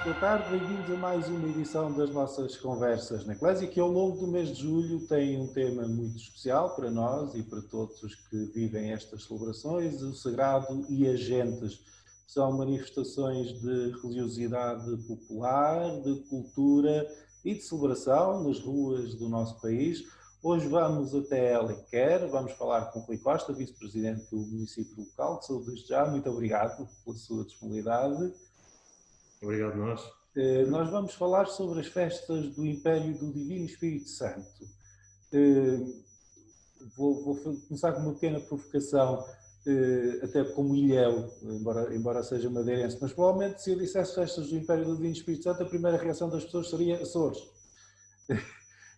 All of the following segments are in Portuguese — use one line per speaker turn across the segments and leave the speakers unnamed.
Boa tarde, bem-vindos a mais uma edição das nossas conversas na Eclésia, que ao longo do mês de julho tem um tema muito especial para nós e para todos os que vivem estas celebrações, o Sagrado e as Gentes. São manifestações de religiosidade popular, de cultura e de celebração nas ruas do nosso país. Hoje vamos até Alenquer, vamos falar com Rui Costa, vice-presidente do município local. De saúde desde já, muito obrigado pela sua disponibilidade.
Obrigado, nós.
Nós vamos falar sobre as festas do Império do Divino Espírito Santo. Vou começar com uma pequena provocação, até como ilhéu, embora seja madeirense, mas provavelmente se eu dissesse festas do Império do Divino Espírito Santo, a primeira reação das pessoas seria Açores.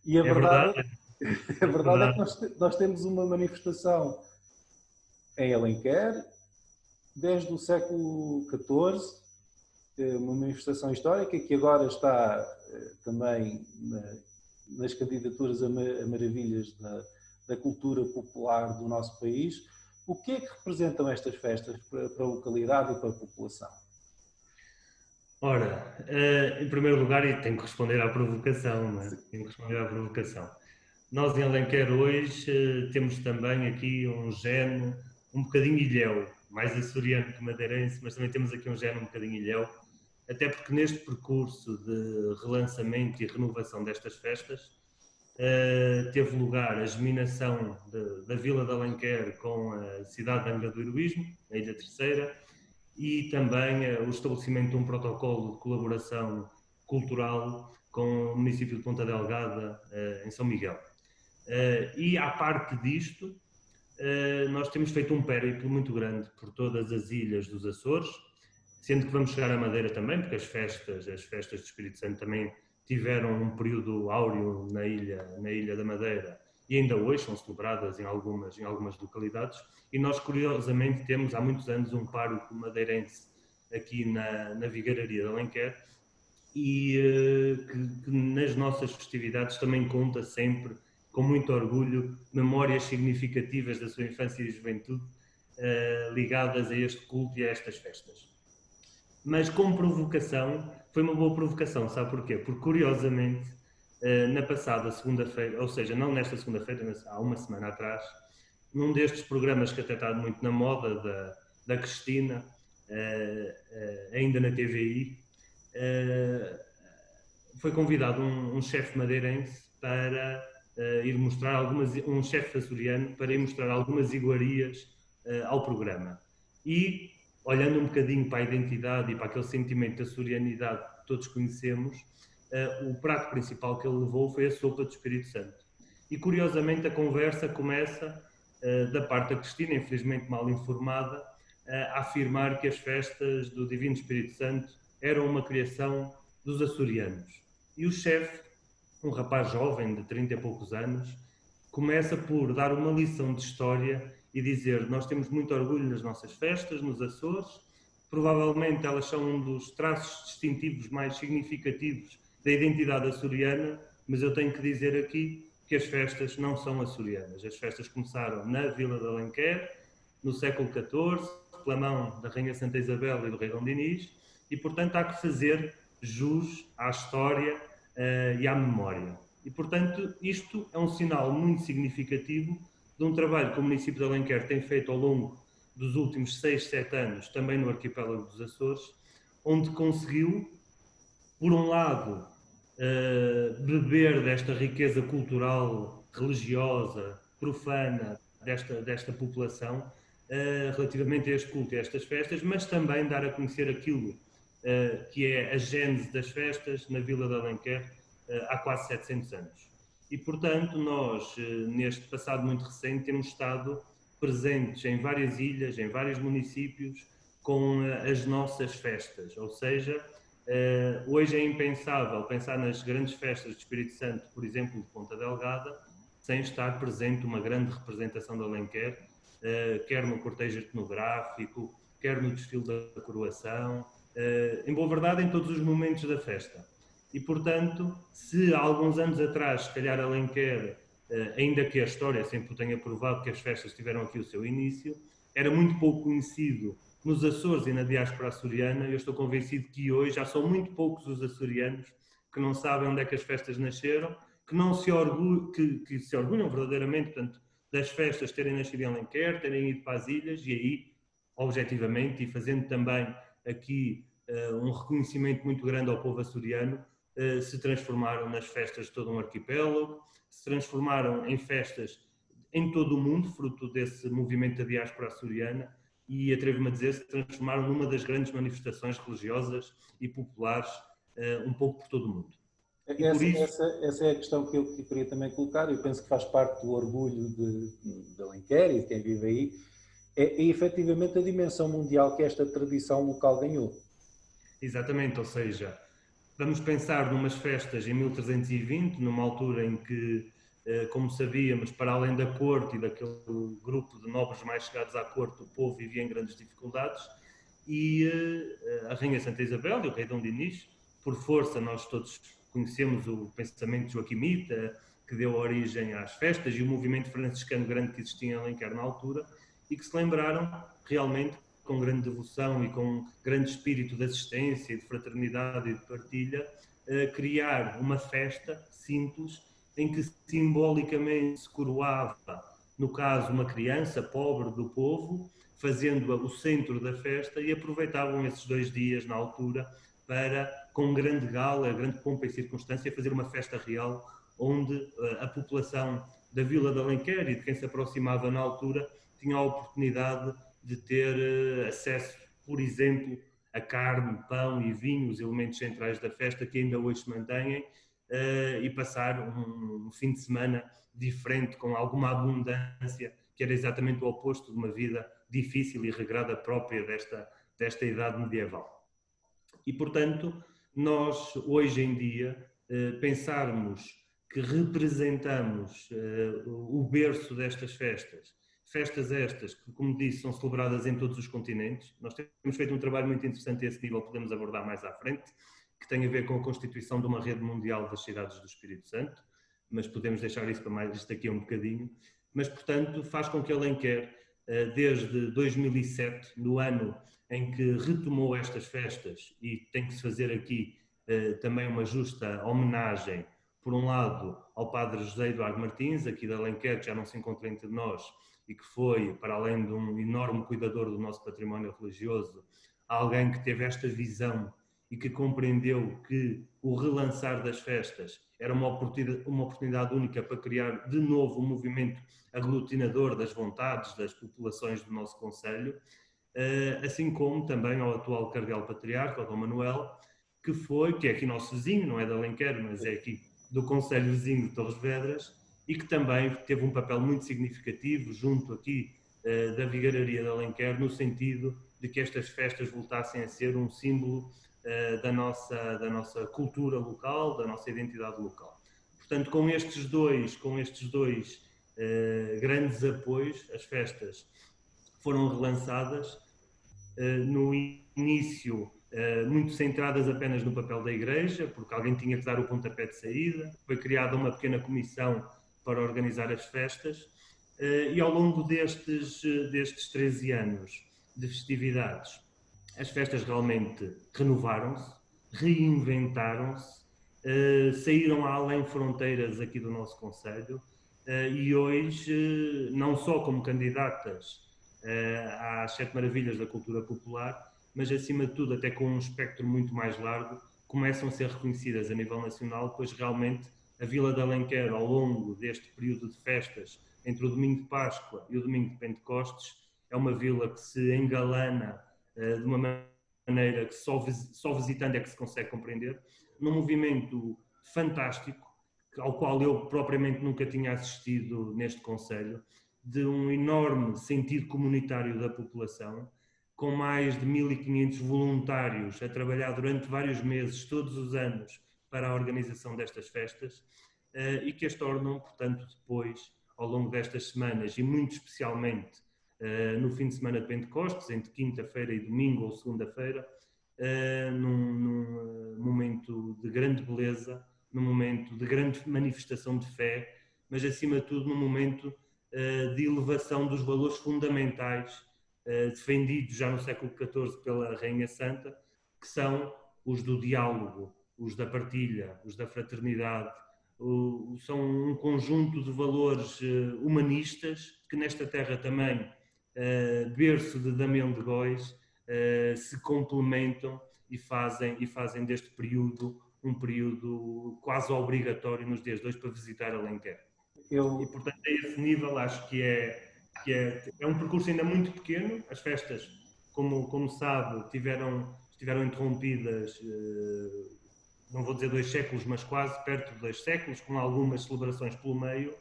E a verdade é que nós temos uma manifestação em Alenquer, desde o século XIV, uma manifestação histórica que agora está também nas candidaturas a maravilhas da cultura popular do nosso país. O que é que representam estas festas para a localidade e para a população?
Ora, em primeiro lugar, e tenho que responder à provocação, não é? Tenho que responder à provocação. Nós em Alenquer hoje temos também aqui um gene um bocadinho ilhéu, mais açoriano que madeirense, mas também temos aqui um gene um bocadinho ilhéu, até porque neste percurso de relançamento e renovação destas festas teve lugar a geminação da Vila de Alenquer com a cidade de Angra do Heroísmo, a Ilha Terceira, e também o estabelecimento de um protocolo de colaboração cultural com o município de Ponta Delgada, em São Miguel. E à parte disto, nós temos feito um périplo muito grande por todas as ilhas dos Açores, sendo que vamos chegar à Madeira também, porque as festas do Espírito Santo também tiveram um período áureo na ilha da Madeira e ainda hoje são celebradas em algumas localidades. E nós, curiosamente, temos há muitos anos um pároco madeirense aqui na Vigaria de Alenquer e que nas nossas festividades também conta sempre, com muito orgulho, memórias significativas da sua infância e juventude ligadas a este culto e a estas festas. Mas como provocação, foi uma boa provocação, sabe porquê? Porque curiosamente, na passada segunda-feira, ou seja, não nesta segunda-feira, mas há uma semana atrás, num destes programas que até está muito na moda, da Cristina, ainda na TVI, foi convidado um chefe madeirense para ir mostrar um chefe açoriano, para ir mostrar algumas iguarias ao programa. E, olhando um bocadinho para a identidade e para aquele sentimento de açorianidade que todos conhecemos, o prato principal que ele levou foi a sopa do Espírito Santo. E, curiosamente, a conversa começa da parte da Cristina, infelizmente mal informada, a afirmar que as festas do Divino Espírito Santo eram uma criação dos açorianos. E o chefe, um rapaz jovem de 30 e poucos anos, começa por dar uma lição de história e dizer: nós temos muito orgulho nas nossas festas, nos Açores, provavelmente elas são um dos traços distintivos mais significativos da identidade açoriana, mas eu tenho que dizer aqui que as festas não são açorianas. As festas começaram na Vila de Alenquer, no século XIV, pela mão da Rainha Santa Isabel e do Rei Dom Dinis, e portanto há que fazer jus à história e à memória. E portanto isto é um sinal muito significativo de um trabalho que o município de Alenquer tem feito ao longo dos últimos 6, 7 anos, também no arquipélago dos Açores, onde conseguiu, por um lado, beber desta riqueza cultural, religiosa, profana desta população, relativamente a este culto e a estas festas, mas também dar a conhecer aquilo que é a gênese das festas na Vila de Alenquer há quase 700 anos. E, portanto, nós, neste passado muito recente, temos estado presentes em várias ilhas, em vários municípios, com as nossas festas. Ou seja, hoje é impensável pensar nas grandes festas do Espírito Santo, por exemplo, de Ponta Delgada, sem estar presente uma grande representação de Alenquer, quer no cortejo etnográfico, quer no desfile da coroação, em boa verdade, em todos os momentos da festa. E, portanto, se há alguns anos atrás, se calhar Alenquer, ainda que a história sempre o tenha provado que as festas tiveram aqui o seu início, era muito pouco conhecido nos Açores e na diáspora açoriana. Eu estou convencido que hoje já são muito poucos os açorianos que não sabem onde é que as festas nasceram, que não se orgulham, que se orgulham verdadeiramente, portanto, das festas terem nascido em Alenquer, terem ido para as ilhas, e aí, objetivamente, e fazendo também aqui um reconhecimento muito grande ao povo açoriano, se transformaram nas festas de todo um arquipélago, se transformaram em festas em todo o mundo, fruto desse movimento da diáspora açoriana, e atrevo-me a dizer, se transformaram numa das grandes manifestações religiosas e populares um pouco por todo o mundo. E por isso...
essa é a questão que eu queria também colocar. Eu penso que faz parte do orgulho de Alenquer e de quem vive aí, é efetivamente a dimensão mundial que esta tradição local ganhou.
Exatamente, ou seja, vamos pensar numas festas em 1320, numa altura em que, como sabíamos, para além da corte e daquele grupo de nobres mais chegados à corte, o povo vivia em grandes dificuldades, e a Rainha Santa Isabel e o rei Dom Dinis, por força, nós todos conhecemos o pensamento joaquimita, que deu origem às festas, e o movimento franciscano grande que existia em Alenquer na altura, e que se lembraram realmente, com grande devoção e com grande espírito de assistência, de fraternidade e de partilha, criar uma festa simples em que simbolicamente se coroava, no caso, uma criança pobre do povo, fazendo-a o centro da festa, e aproveitavam esses 2 dias na altura para, com grande gala, grande pompa e circunstância, fazer uma festa real onde a população da Vila de Alenquer e de quem se aproximava na altura tinha a oportunidade de ter acesso, por exemplo, a carne, pão e vinho, os elementos centrais da festa que ainda hoje se mantêm, e passar um fim de semana diferente, com alguma abundância, que era exatamente o oposto de uma vida difícil e regrada própria desta idade medieval. E, portanto, nós, hoje em dia, pensarmos que representamos o berço destas festas, festas estas que, como disse, são celebradas em todos os continentes. Nós temos feito um trabalho muito interessante a esse nível, podemos abordar mais à frente, que tem a ver com a constituição de uma rede mundial das cidades do Espírito Santo, mas podemos deixar isso para mais isto aqui um bocadinho. Mas, portanto, faz com que Alenquer, desde 2007, no ano em que retomou estas festas, e tem que se fazer aqui também uma justa homenagem, por um lado, ao padre José Eduardo Martins, aqui de Alenquer, que já não se encontra entre nós, e que foi, para além de um enorme cuidador do nosso património religioso, alguém que teve esta visão e que compreendeu que o relançar das festas era uma oportunidade única para criar de novo um movimento aglutinador das vontades das populações do nosso concelho, assim como também ao atual cardeal patriarca, ao Dom Manuel, que é aqui nosso vizinho, não é de Alenquer, mas é aqui do concelho vizinho de Torres Vedras, e que também teve um papel muito significativo junto aqui da Vigararia de Alenquer, no sentido de que estas festas voltassem a ser um símbolo da nossa cultura local, da nossa identidade local. Portanto, com estes dois grandes apoios, as festas foram relançadas, no início muito centradas apenas no papel da Igreja, porque alguém tinha que dar o pontapé de saída. Foi criada uma pequena comissão para organizar as festas, e ao longo destes 13 anos de festividades, as festas realmente renovaram-se, reinventaram-se, saíram além fronteiras aqui do nosso concelho, e hoje, não só como candidatas às 7 maravilhas da cultura popular, mas acima de tudo até com um espectro muito mais largo, começam a ser reconhecidas a nível nacional, pois realmente a Vila de Alenquer, ao longo deste período de festas, entre o domingo de Páscoa e o domingo de Pentecostes, é uma vila que se engalana de uma maneira que só visitando é que se consegue compreender, num movimento fantástico, ao qual eu propriamente nunca tinha assistido neste concelho, de um enorme sentido comunitário da população, com mais de 1.500 voluntários a trabalhar durante vários meses, todos os anos, para a organização destas festas, e que as tornam, portanto, depois, ao longo destas semanas, e muito especialmente no fim de semana de Pentecostes, entre quinta-feira e domingo ou segunda-feira, num momento de grande beleza, num momento de grande manifestação de fé, mas acima de tudo num momento de elevação dos valores fundamentais defendidos já no século XIV pela Rainha Santa, que são os do diálogo, os da partilha, os da fraternidade. São um conjunto de valores humanistas que nesta terra também, berço de Damião de Góis, se complementam e fazem deste período um período quase obrigatório nos dias de hoje para visitar Alenquer. E, portanto, a esse nível, acho que é um percurso ainda muito pequeno. As festas, como sabe, estiveram interrompidas, não vou dizer 2 séculos, mas quase perto de 2 séculos, com algumas celebrações pelo meio,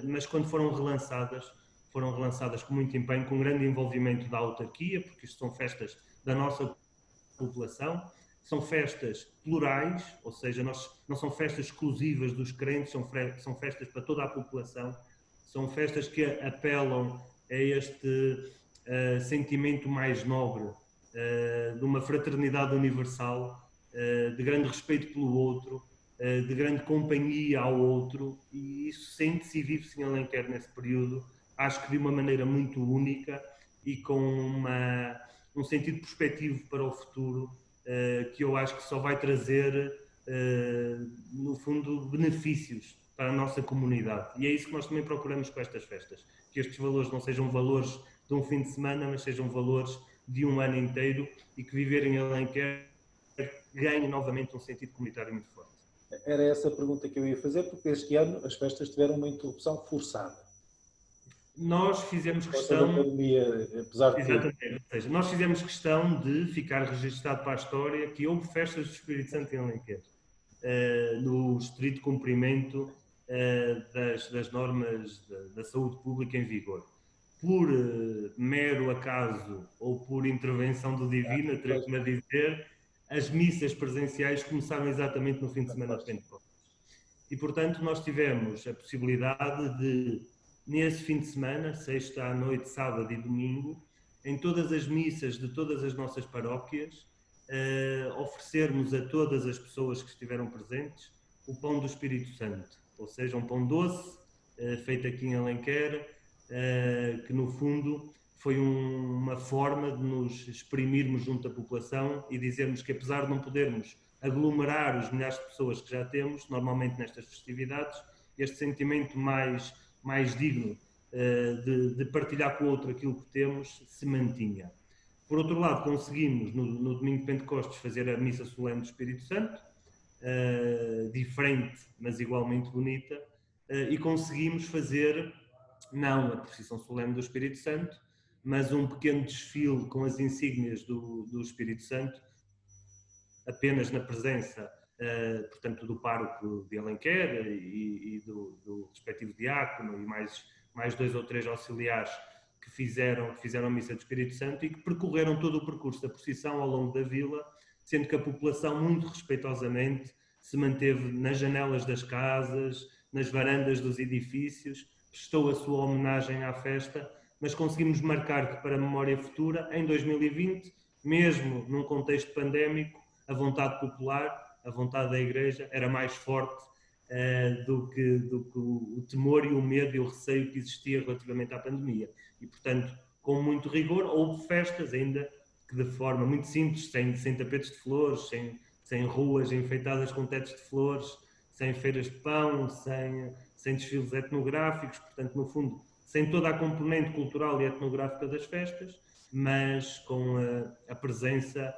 mas quando foram relançadas com muito empenho, com grande envolvimento da autarquia, porque isto são festas da nossa população, são festas plurais, ou seja, não são festas exclusivas dos crentes, são festas para toda a população, são festas que apelam a este sentimento mais nobre, de uma fraternidade universal, de grande respeito pelo outro, de grande companhia ao outro, e isso sente-se e vive-se em Alenquer nesse período, acho que de uma maneira muito única e com um sentido perspectivo para o futuro, que eu acho que só vai trazer, no fundo, benefícios para a nossa comunidade. E é isso que nós também procuramos com estas festas, que estes valores não sejam valores de um fim de semana, mas sejam valores de um ano inteiro, e que viver em Alenquer ganhe novamente um sentido comunitário muito forte.
Era essa a pergunta que eu ia fazer, porque este ano as festas tiveram uma interrupção forçada.
Nós fizemos questão...
pandemia, apesar de
exatamente, ou seja, nós fizemos questão de ficar registado para a história que houve festas do Espírito Santo em Alenquer, no estrito cumprimento das normas da saúde pública em vigor. Por mero acaso ou por intervenção do Divino, terei-me a dizer, as missas presenciais começaram exatamente no fim de semana de Pentecostes. E, portanto, nós tivemos a possibilidade de, nesse fim de semana, sexta à noite, sábado e domingo, em todas as missas de todas as nossas paróquias, oferecermos a todas as pessoas que estiveram presentes o pão do Espírito Santo, ou seja, um pão doce, feito aqui em Alenquer, que no fundo foi uma forma de nos exprimirmos junto à população e dizermos que, apesar de não podermos aglomerar os milhares de pessoas que já temos, normalmente nestas festividades, este sentimento mais digno de partilhar com o outro aquilo que temos se mantinha. Por outro lado, conseguimos no domingo de Pentecostes fazer a missa solene do Espírito Santo, diferente, mas igualmente bonita, e conseguimos fazer, não a procissão solene do Espírito Santo, mas um pequeno desfile com as insígnias do Espírito Santo, apenas na presença, portanto, do pároco de Alenquer e do respectivo diácono e mais 2 ou 3 auxiliares que fizeram a missa do Espírito Santo e que percorreram todo o percurso da procissão ao longo da vila, sendo que a população, muito respeitosamente, se manteve nas janelas das casas, nas varandas dos edifícios, prestou a sua homenagem à festa, mas conseguimos marcar que, para a memória futura, em 2020, mesmo num contexto pandémico, a vontade popular, a vontade da Igreja, era mais forte do que o temor e o medo e o receio que existia relativamente à pandemia. E, portanto, com muito rigor, houve festas, ainda que de forma muito simples, sem tapetes de flores, sem ruas enfeitadas com tetos de flores, sem feiras de pão, sem desfiles etnográficos, portanto, no fundo, sem toda a componente cultural e etnográfica das festas, mas com a presença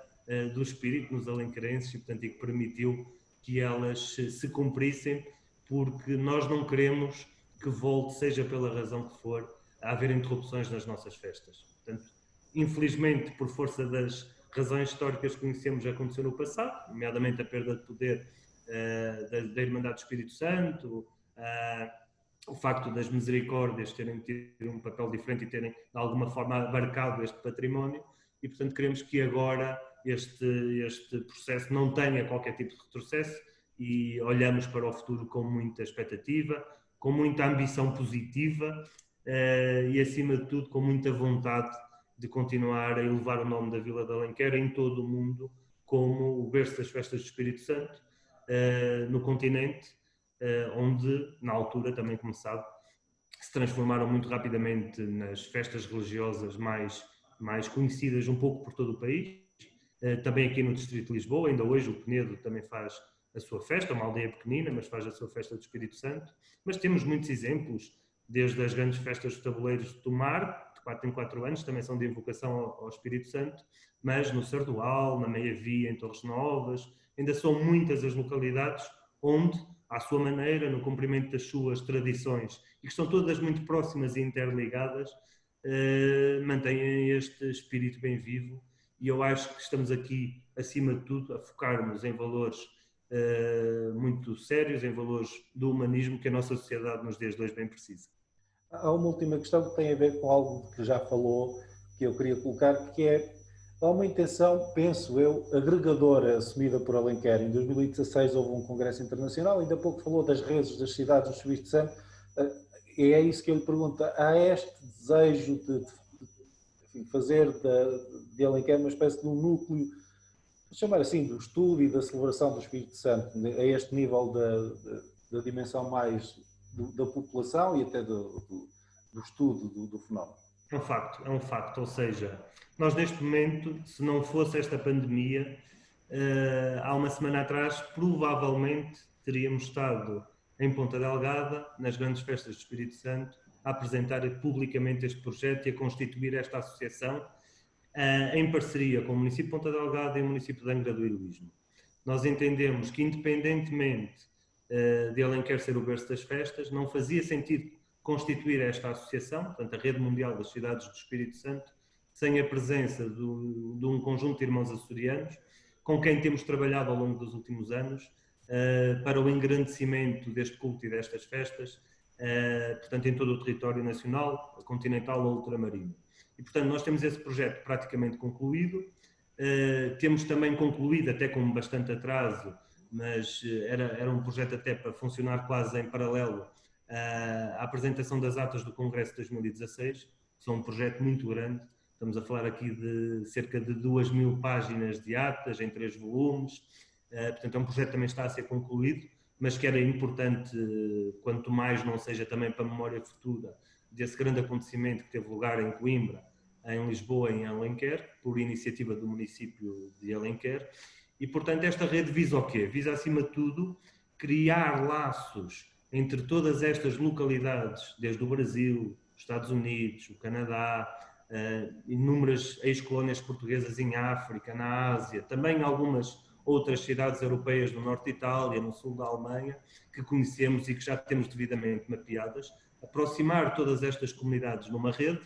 do espírito nos alenquerenses, e, portanto, que permitiu que elas se cumprissem, porque nós não queremos que volte, seja pela razão que for, a haver interrupções nas nossas festas. Portanto, infelizmente, por força das razões históricas que conhecemos, aconteceu no passado, nomeadamente a perda de poder da Irmandade do Espírito Santo, o facto das misericórdias terem tido um papel diferente e terem, de alguma forma, abarcado este património, e, portanto, queremos que agora este processo não tenha qualquer tipo de retrocesso e olhamos para o futuro com muita expectativa, com muita ambição positiva e, acima de tudo, com muita vontade de continuar a elevar o nome da Vila de Alenquer em todo o mundo como o berço das festas do Espírito Santo, no continente, onde, na altura, também como sabe, se transformaram muito rapidamente nas festas religiosas mais conhecidas um pouco por todo o país. Também aqui no Distrito de Lisboa, ainda hoje o Penedo também faz a sua festa, uma aldeia pequenina, mas faz a sua festa do Espírito Santo. Mas temos muitos exemplos, desde as grandes festas dos tabuleiros do mar, de 4 em 4 anos, também são de invocação ao Espírito Santo, mas no Sardual, na Meia Via, em Torres Novas, ainda são muitas as localidades onde, à sua maneira, no cumprimento das suas tradições, e que estão todas muito próximas e interligadas, mantêm este espírito bem vivo. E eu acho que estamos aqui, acima de tudo, a focar-nos em valores muito sérios, em valores do humanismo que a nossa sociedade nos dias de hoje bem precisa.
Há uma última questão que tem a ver com algo que já falou, que eu queria colocar, que é, há uma intenção, penso eu, agregadora assumida por Alenquer. Em 2016 houve um congresso internacional, ainda há pouco falou das redes das cidades do Espírito Santo, e é isso que eu lhe pergunto. Há este desejo de fazer de Alenquer uma espécie de um núcleo, vou chamar assim, do estudo e da celebração do Espírito Santo, a este nível da dimensão mais da população e até do estudo do fenómeno.
É um facto, ou seja, nós neste momento, se não fosse esta pandemia, há uma semana atrás, provavelmente teríamos estado em Ponta Delgada, nas grandes festas do Espírito Santo, a apresentar publicamente este projeto e a constituir esta associação em parceria com o município de Ponta Delgada e o município de Angra do Heroísmo. Nós entendemos que, independentemente de Alenquer ser o berço das festas, não fazia sentido constituir esta associação, portanto a Rede Mundial das Cidades do Espírito Santo, sem a presença de um conjunto de irmãos açorianos, com quem temos trabalhado ao longo dos últimos anos, para o engrandecimento deste culto e destas festas, portanto em todo o território nacional, continental ou ultramarino. E portanto nós temos esse projeto praticamente concluído, temos também concluído, até com bastante atraso, mas era um projeto até para funcionar quase em paralelo, a apresentação das atas do Congresso de 2016, que são um projeto muito grande. Estamos a falar aqui de cerca de 2.000 páginas de atas em 3 volumes. Portanto, é um projeto que também está a ser concluído, mas que era importante, quanto mais não seja também para a memória futura, desse grande acontecimento que teve lugar em Coimbra, em Lisboa e em Alenquer, por iniciativa do município de Alenquer. E, portanto, esta rede visa o quê? Visa, acima de tudo, criar laços entre todas estas localidades, desde o Brasil, os Estados Unidos, o Canadá, inúmeras ex-colónias portuguesas em África, na Ásia, também algumas outras cidades europeias no norte de Itália, no sul da Alemanha, que conhecemos e que já temos devidamente mapeadas, aproximar todas estas comunidades numa rede,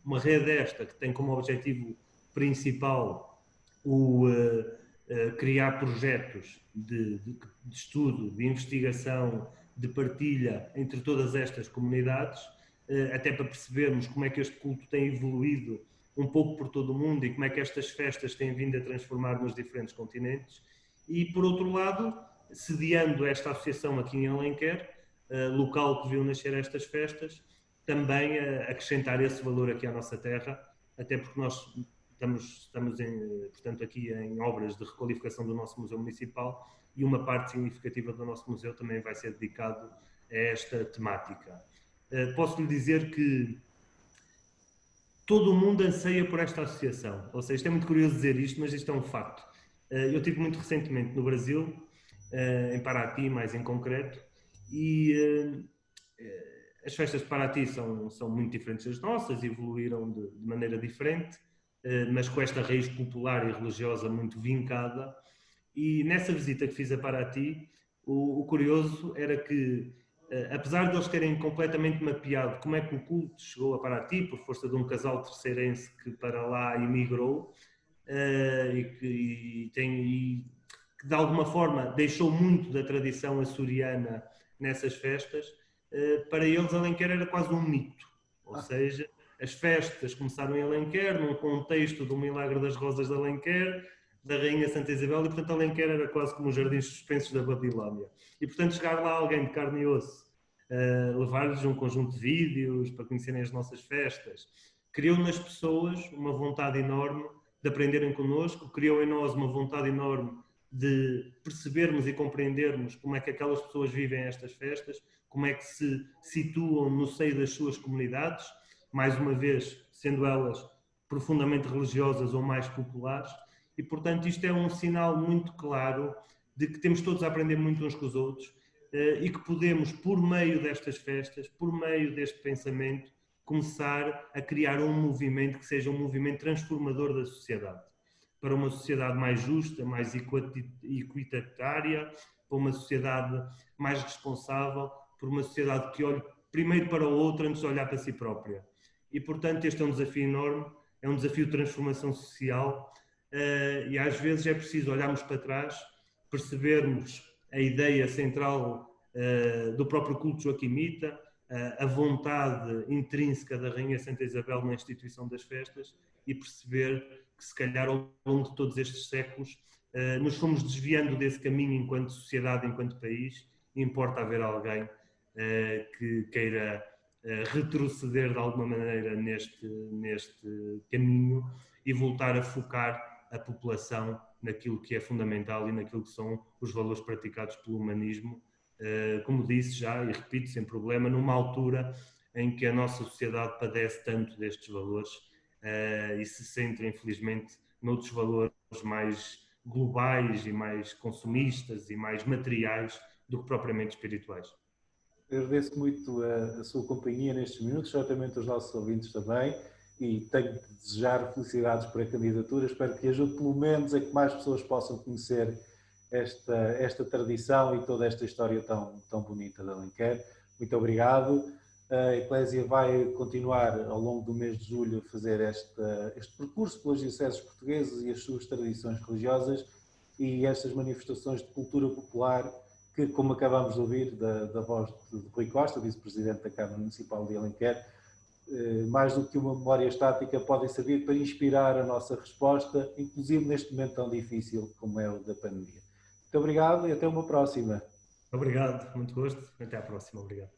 uma rede esta que tem como objetivo principal criar projetos de estudo, de investigação, de partilha entre todas estas comunidades, até para percebermos como é que este culto tem evoluído um pouco por todo o mundo e como é que estas festas têm vindo a transformar nos diferentes continentes. E, por outro lado, sediando esta associação aqui em Alenquer, local que viu nascer estas festas, também acrescentar esse valor aqui à nossa terra, até porque nós estamos portanto, aqui em obras de requalificação do nosso Museu Municipal e uma parte significativa do nosso museu também vai ser dedicado a esta temática. Posso lhe dizer que todo o mundo anseia por esta associação, ou seja, isto é muito curioso dizer isto, mas isto é um facto. Eu estive muito recentemente no Brasil, em Paraty mais em concreto, e as festas de Paraty são muito diferentes das nossas, evoluíram de maneira diferente, mas com esta raiz popular e religiosa muito vincada. E nessa visita que fiz a Paraty, o curioso era que, apesar de eles terem completamente mapeado como é que o culto chegou a Paraty, por força de um casal terceirense que para lá emigrou, e que de alguma forma deixou muito da tradição açoriana nessas festas, para eles Alenquer era quase um mito. Ou seja, as festas começaram em Alenquer, num contexto do milagre das rosas de Alenquer, da Rainha Santa Isabel, e portanto Alenquer era quase como os jardins suspensos da Babilónia. E portanto chegar lá alguém de carne e osso, levar-lhes um conjunto de vídeos para conhecerem as nossas festas, criou nas pessoas uma vontade enorme de aprenderem connosco, criou em nós uma vontade enorme de percebermos e compreendermos como é que aquelas pessoas vivem estas festas, como é que se situam no seio das suas comunidades, mais uma vez, sendo elas profundamente religiosas ou mais populares, e portanto isto é um sinal muito claro de que temos todos a aprender muito uns com os outros e que podemos, por meio destas festas, por meio deste pensamento, começar a criar um movimento que seja um movimento transformador da sociedade, para uma sociedade mais justa, mais equitatária, para uma sociedade mais responsável, por uma sociedade que olhe primeiro para o outro antes de olhar para si própria. E, portanto, este é um desafio enorme, é um desafio de transformação social e às vezes é preciso olharmos para trás, percebermos a ideia central do próprio culto joaquimita, a vontade intrínseca da Rainha Santa Isabel na instituição das festas e perceber que, se calhar, ao longo de todos estes séculos, nos fomos desviando desse caminho enquanto sociedade, enquanto país, e importa haver alguém que queira retroceder de alguma maneira neste caminho e voltar a focar a população naquilo que é fundamental e naquilo que são os valores praticados pelo humanismo, como disse já e repito sem problema, numa altura em que a nossa sociedade padece tanto destes valores e se centra infelizmente noutros valores mais globais e mais consumistas e mais materiais do que propriamente espirituais.
Agradeço muito a sua companhia nestes minutos, certamente os nossos ouvintes também, e tenho de desejar felicidades para a candidatura. Espero que ajude pelo menos a que mais pessoas possam conhecer esta tradição e toda esta história tão bonita de Alenquer. Muito obrigado. A Eclésia vai continuar ao longo do mês de julho a fazer este percurso pelas dioceses portuguesas e as suas tradições religiosas e estas manifestações de cultura popular que, como acabamos de ouvir da voz de Rui Costa, vice-presidente da Câmara Municipal de Alenquer, mais do que uma memória estática, podem servir para inspirar a nossa resposta, inclusive neste momento tão difícil como é o da pandemia. Muito obrigado e até uma próxima.
Obrigado, muito gosto. Até à próxima. Obrigado.